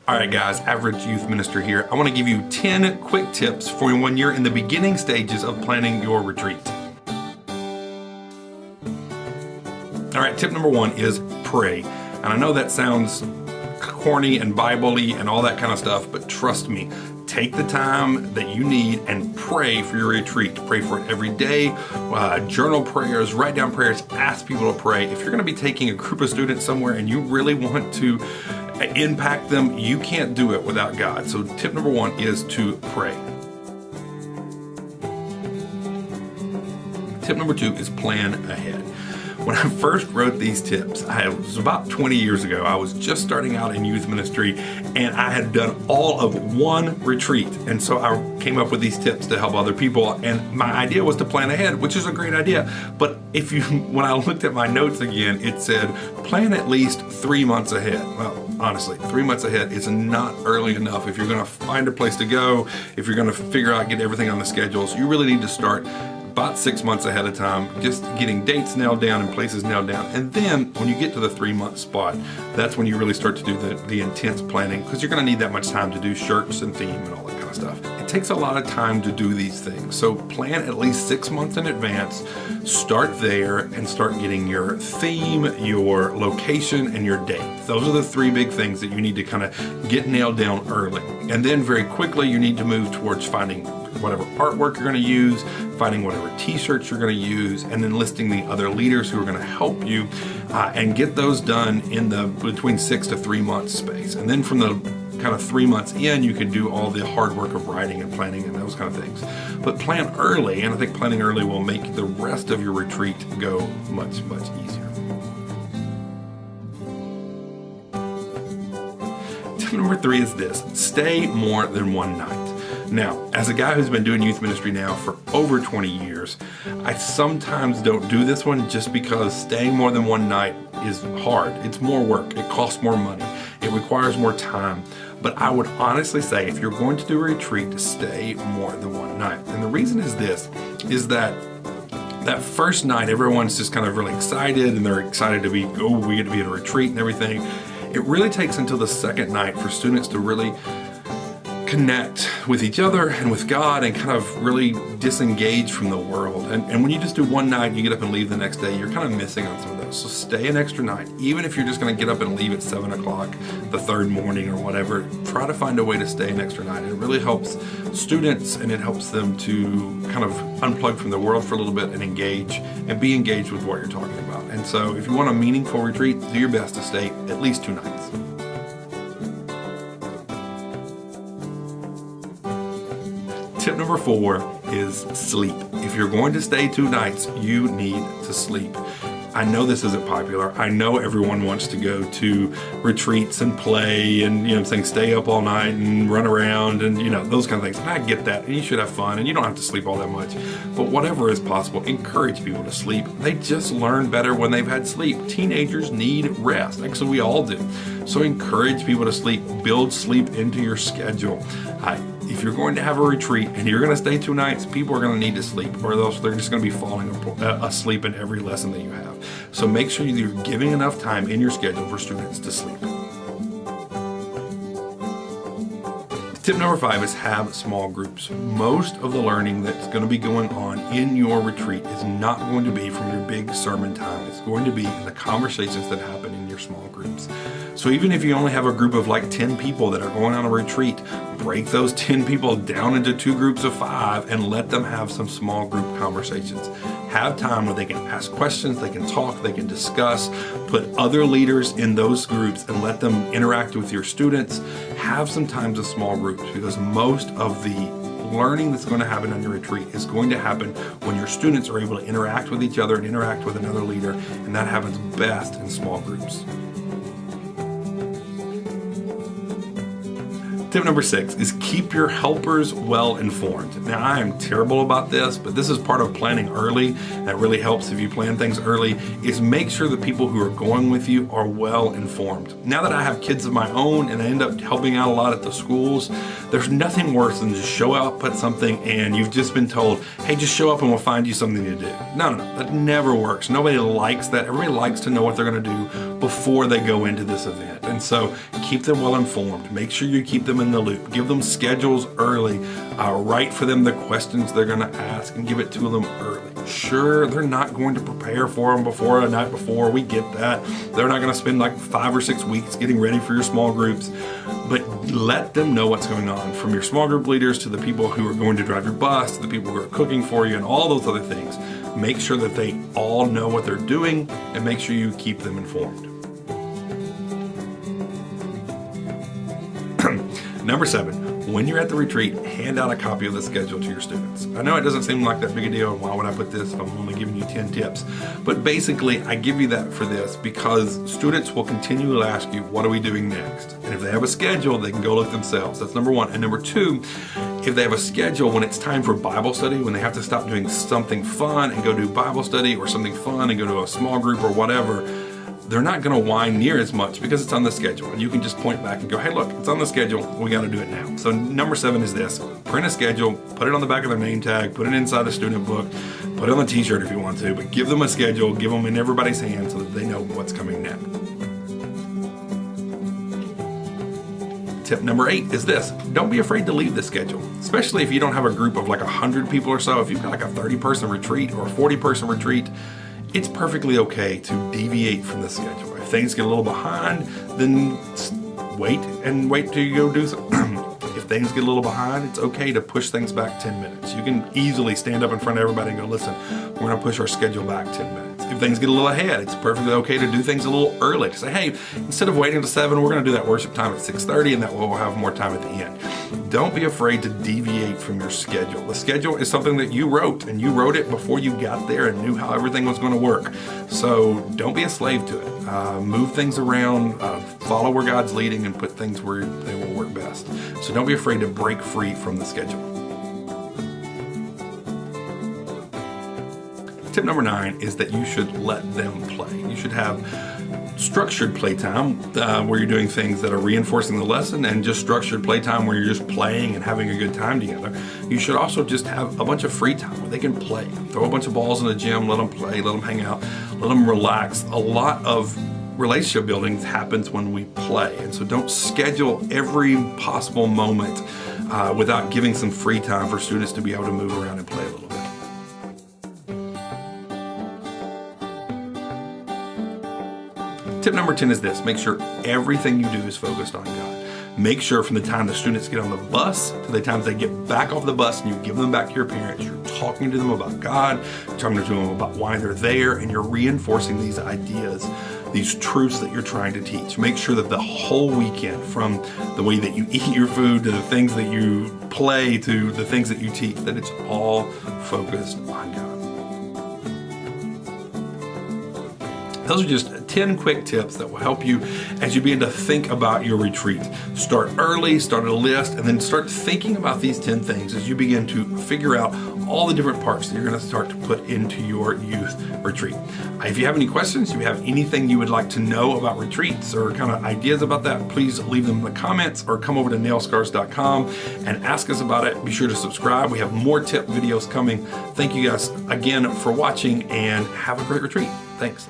All right, guys, Average Youth Minister here. I want to give you 10 quick tips for when you're in the beginning stages of planning your retreat. All right, tip number 1 is pray. And I know that sounds corny and Bible-y and all that kind of stuff, but trust me, take the time that you need and pray for your retreat. Pray for it every day. Journal prayers, write down prayers, ask people to pray. If you're going to be taking a group of students somewhere and you really want to impact them, you can't do it without God. So tip number 1 is to pray. Tip number 2 is plan ahead. When I first wrote these tips, it was about 20 years ago. I was just starting out in youth ministry and I had done all of one retreat. And so I came up with these tips to help other people. And my idea was to plan ahead, which is a great idea. But when I looked at my notes again, it said, plan at least 3 months ahead. Well, honestly, 3 months ahead is not early enough. If you're going to find a place to go, if you're going to figure out, get everything on the schedules, you really need to start about 6 months ahead of time, just getting dates nailed down and places nailed down. And then when you get to the 3-month spot, that's when you really start to do the intense planning, because you're going to need that much time to do shirts and theme and all that kind of stuff. It takes a lot of time to do these things. So plan at least 6 months in advance, start there and start getting your theme, your location, and your date. Those are the 3 big things that you need to kind of get nailed down early. And then very quickly you need to move towards finding whatever artwork you're going to use, finding whatever t-shirts you're going to use, and then listing the other leaders who are going to help you, and get those done in the between 6 to 3 months space. And then from the kind of 3 months in, you can do all the hard work of writing and planning and those kind of things. But plan early, and I think planning early will make the rest of your retreat go much, much easier. Tip number 3 is this: stay more than one night. Now, as a guy who's been doing youth ministry now for over 20 years, I sometimes don't do this one just because staying more than one night is hard. It's more work. It costs more money. It requires more time. But I would honestly say if you're going to do a retreat, to stay more than one night. And the reason is this, is that first night, everyone's just kind of really excited and they're excited to be, we get to be at a retreat and everything. It really takes until the second night for students to really connect with each other and with God and kind of really disengage from the world. And when you just do one night, you get up and leave the next day, you're kind of missing on some of those. So stay an extra night. Even if you're just going to get up and leave at 7 o'clock the third morning or whatever, try to find a way to stay an extra night. It really helps students and it helps them to kind of unplug from the world for a little bit and engage and be engaged with what you're talking about. And so if you want a meaningful retreat, do your best to stay at least 2 nights. Tip number 4 is sleep. If you're going to stay 2 nights, you need to sleep. I know this isn't popular. I know everyone wants to go to retreats and play and, stay up all night and run around and, those kind of things. And I get that. And you should have fun and you don't have to sleep all that much. But whatever is possible, encourage people to sleep. They just learn better when they've had sleep. Teenagers need rest. Actually, we all do. So encourage people to sleep. Build sleep into your schedule. If you're going to have a retreat and you're going to stay 2 nights, people are going to need to sleep, or else they're just going to be falling asleep in every lesson that you have. So make sure you're giving enough time in your schedule for students to sleep. Tip number 5 is have small groups. Most of the learning that's going to be going on in your retreat is not going to be from your big sermon time. It's going to be in the conversations that happen in your small groups. So even if you only have a group of like 10 people that are going on a retreat, break those 10 people down into 2 groups of 5 and let them have some small group conversations. Have time where they can ask questions, they can talk, they can discuss, put other leaders in those groups and let them interact with your students. Have some times of small groups, because most of the learning that's going to happen on your retreat is going to happen when your students are able to interact with each other and interact with another leader, and that happens best in small groups. Tip number 6 is keep your helpers well informed. Now, I am terrible about this, but this is part of planning early. That really helps if you plan things early, is make sure the people who are going with you are well informed. Now that I have kids of my own and I end up helping out a lot at the schools, there's nothing worse than just show up at something and you've just been told, hey, just show up and we'll find you something to do. No, that never works. Nobody likes that. Everybody likes to know what they're going to do before they go into this event. And so keep them well informed. Make sure you keep them in the loop. Give them schedules early. Write for them the questions they're going to ask and give it to them early. Sure, they're not going to prepare for them before a night before. We get that. They're not going to spend like 5 or 6 weeks getting ready for your small groups. But let them know what's going on, from your small group leaders to the people who are going to drive your bus, to the people who are cooking for you, and all those other things. Make sure that they all know what they're doing, and make sure you keep them informed. Number 7, when you're at the retreat, hand out a copy of the schedule to your students. I know it doesn't seem like that big a deal. Why would I put this if I'm only giving you 10 tips? But basically, I give you that for this because students will continually ask you, what are we doing next? And if they have a schedule, they can go look themselves. That's number 1. And number 2, if they have a schedule, when it's time for Bible study, when they have to stop doing something fun and go do Bible study, or something fun and go to a small group or whatever, they're not going to whine near as much because it's on the schedule. And you can just point back and go, hey, look, it's on the schedule. We got to do it now. So number 7 is this. Print a schedule, put it on the back of their name tag, put it inside a student book, put it on the t-shirt if you want to, but give them a schedule, give them in everybody's hands so that they know what's coming next. Tip number 8 is this. Don't be afraid to leave the schedule, especially if you don't have a group of like 100 people or so. If you've got like a 30-person retreat or a 40-person retreat, it's perfectly okay to deviate from the schedule. If things get a little behind, then wait till you go do something. If things get a little behind, it's okay to push things back 10 minutes. You can easily stand up in front of everybody and go, listen, we're going to push our schedule back 10 minutes. If things get a little ahead, it's perfectly okay to do things a little early. To say, hey, instead of waiting until 7, we're going to do that worship time at 6:30, and that way we'll have more time at the end. Don't be afraid to deviate from your schedule. The schedule is something that you wrote, and you wrote it before you got there and knew how everything was going to work. So don't be a slave to it. Move things around, follow where God's leading, and put things where they will work best. So don't be afraid to break free from the schedule. Tip number 9 is that you should let them play. You should have structured playtime where you're doing things that are reinforcing the lesson, and just structured playtime where you're just playing and having a good time together. You should also just have a bunch of free time where they can play. Throw a bunch of balls in the gym, let them play, let them hang out, let them relax. A lot of relationship building happens when we play, and so don't schedule every possible moment without giving some free time for students to be able to move around and play a little bit. Tip number 10 is this. Make sure everything you do is focused on God. Make sure from the time the students get on the bus to the times they get back off the bus and you give them back to your parents, you're talking to them about God, you're talking to them about why they're there, and you're reinforcing these ideas, these truths that you're trying to teach. Make sure that the whole weekend, from the way that you eat your food to the things that you play to the things that you teach, that it's all focused on God. Those are just 10 quick tips that will help you as you begin to think about your retreat. Start early, start a list, and then start thinking about these 10 things as you begin to figure out all the different parts that you're going to start to put into your youth retreat. If you have any questions, if you have anything you would like to know about retreats or kind of ideas about that, please leave them in the comments or come over to nailscars.com and ask us about it. Be sure to subscribe. We have more tip videos coming. Thank you guys again for watching, and have a great retreat. Thanks.